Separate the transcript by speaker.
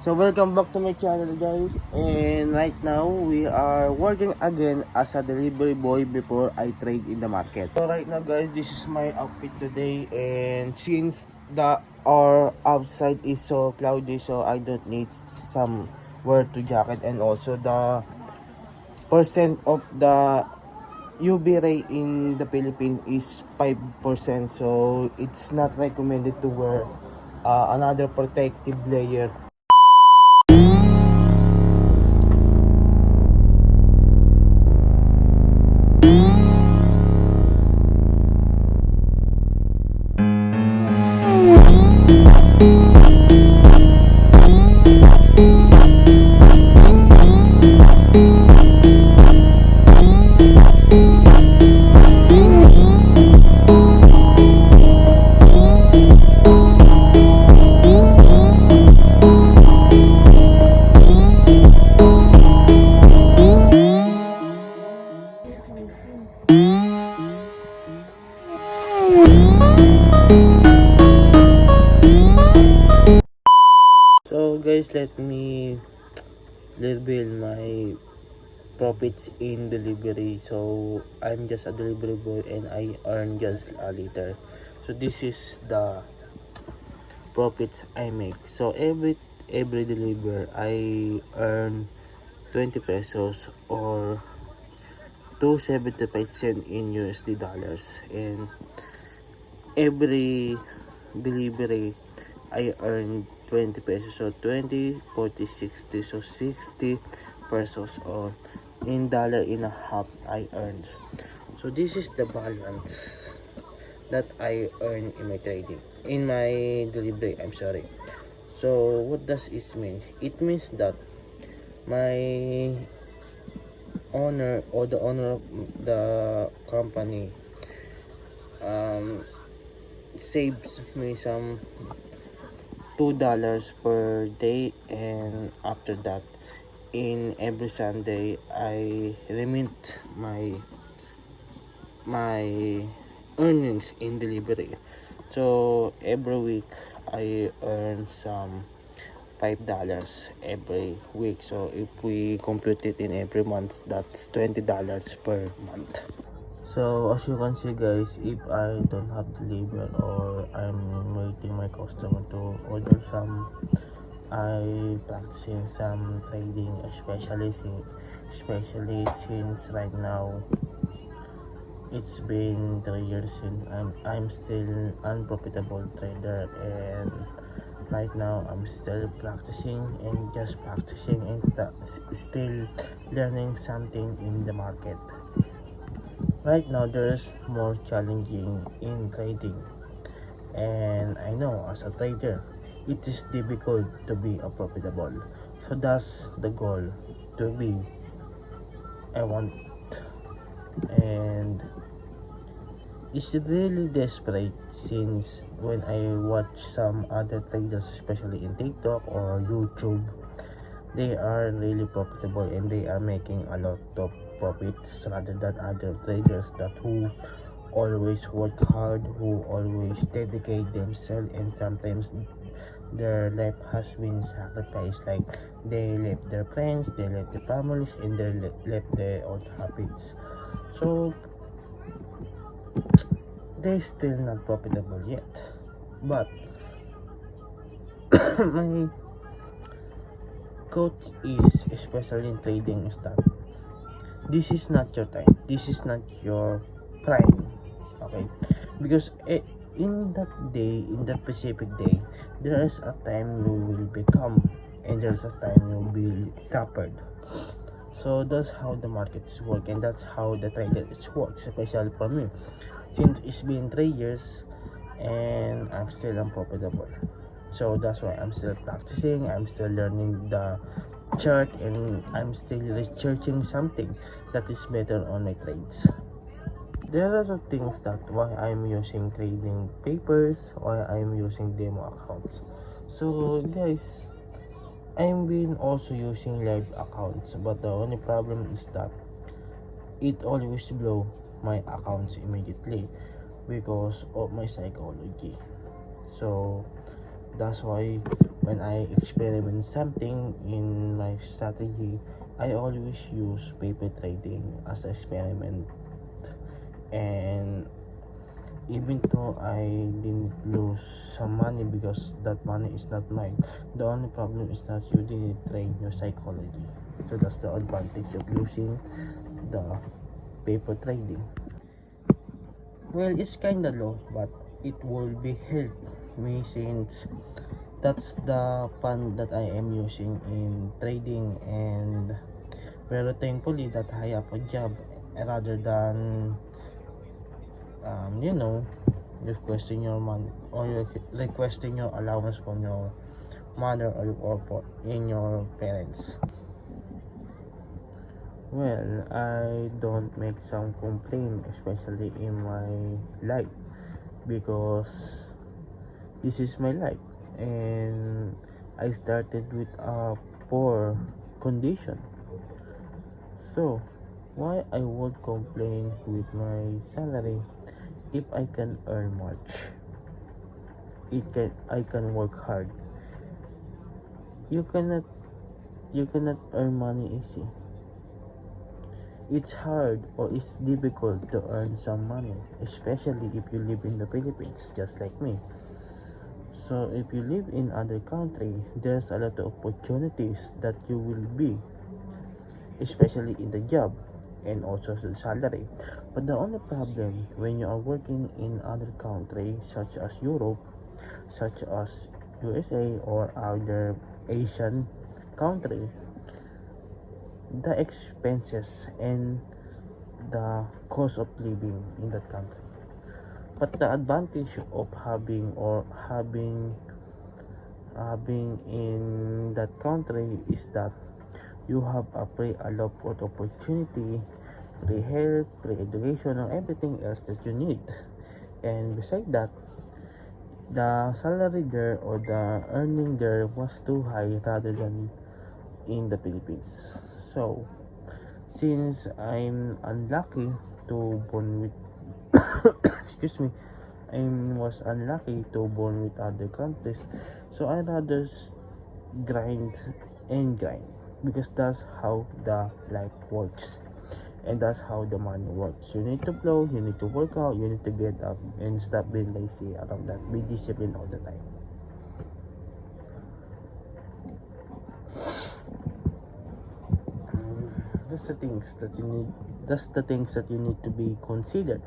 Speaker 1: So welcome back to my channel, guys, and right now we are working again as a delivery boy before I trade in the market. So right now, guys, this is my outfit today, and since the our outside is so cloudy, so I don't need some wear to jacket, and also the percent of the UV ray in the Philippines is 5%, so it's not recommended to wear another protective layer. So guys, let me reveal my profits in delivery. So I'm just a delivery boy and I earn just a liter. So this is the profits I make. So every deliver I earn 20 pesos or 2.75 cents in USD dollars, and every delivery I earn 20 pesos, so 20, 40, 60, so 60 pesos, or in dollar and a half I earned. So this is the balance that I earn in my trading, in my delivery, I'm sorry. So what does it mean? It means that my owner, or the owner of the company, saves me some $2 per day, and after that, in every Sunday I remit my earnings in delivery. So every week I earn some $5 every week. So if we compute it in every month, that's $20 per month. So as you can see, guys, if I don't have deliver or I'm waiting my customer to order some, I practicing some trading, especially since right now it's been 3 years since I'm still unprofitable trader, and right now I'm still practicing and just practicing and still learning something in the market. Right now there's more challenging in trading, and I know as a trader it is difficult to be a profitable. So that's the goal to be I want, and it's really desperate since when I watch some other traders, especially in TikTok or YouTube, they are really profitable and they are making a lot of profits rather than other traders that who always work hard, who always dedicate themselves, and sometimes their life has been sacrificed, like they left their friends, they left their families, and they left their old habits. So they're still not profitable yet, but my coach is, especially in trading, is that this is not your time, this is not your prime, okay? Because in that day, in that specific day, there is a time you will become, and there's a time you will be suffered. So that's how the markets work, and that's how the traders works, especially for me, since it's been 3 years and I'm still unprofitable. So that's why I'm still practicing, I'm still learning the chart, and I'm still researching something that is better on my trades. There are other things that why I'm using trading papers, why I'm using demo accounts. So guys, I'm been also using live accounts, but the only problem is that it always blow my accounts immediately because of my psychology. So that's why when I experiment something in my strategy, I always use paper trading as an experiment. And even though I didn't lose some money because that money is not mine, the only problem is that you didn't train your psychology. So that's the advantage of using the paper trading. Well, it's kinda low, but it will be help me since that's the fund that I am using in trading. And very thankfully that I have a job rather than requesting your money or requesting your allowance from your mother or in your parents. Well, I don't make some complaint, especially in my life, because this is my life, and I started with a poor condition. So, why I would complain with my salary if I can earn much? I can work hard. You cannot earn money easy. It's hard or it's difficult to earn some money, especially if you live in the Philippines, just like me. So if you live in other country, there's a lot of opportunities that you will be, especially in the job and also the salary. But the only problem when you are working in other countries such as Europe, such as USA or other Asian country, the expenses and the cost of living in that country. But the advantage of having in that country is that you have a lot of opportunity, free health, free education, or everything else that you need. And beside that, the salary there or the earning there was too high rather than in the Philippines. So since I'm unlucky to born with excuse me, I was unlucky to born with other countries, so I rather grind and grind, because that's how the life works and that's how the money works. You need to flow, you need to work out, you need to get up and stop being lazy around that. Be disciplined all the time. That's the things that you need to be considered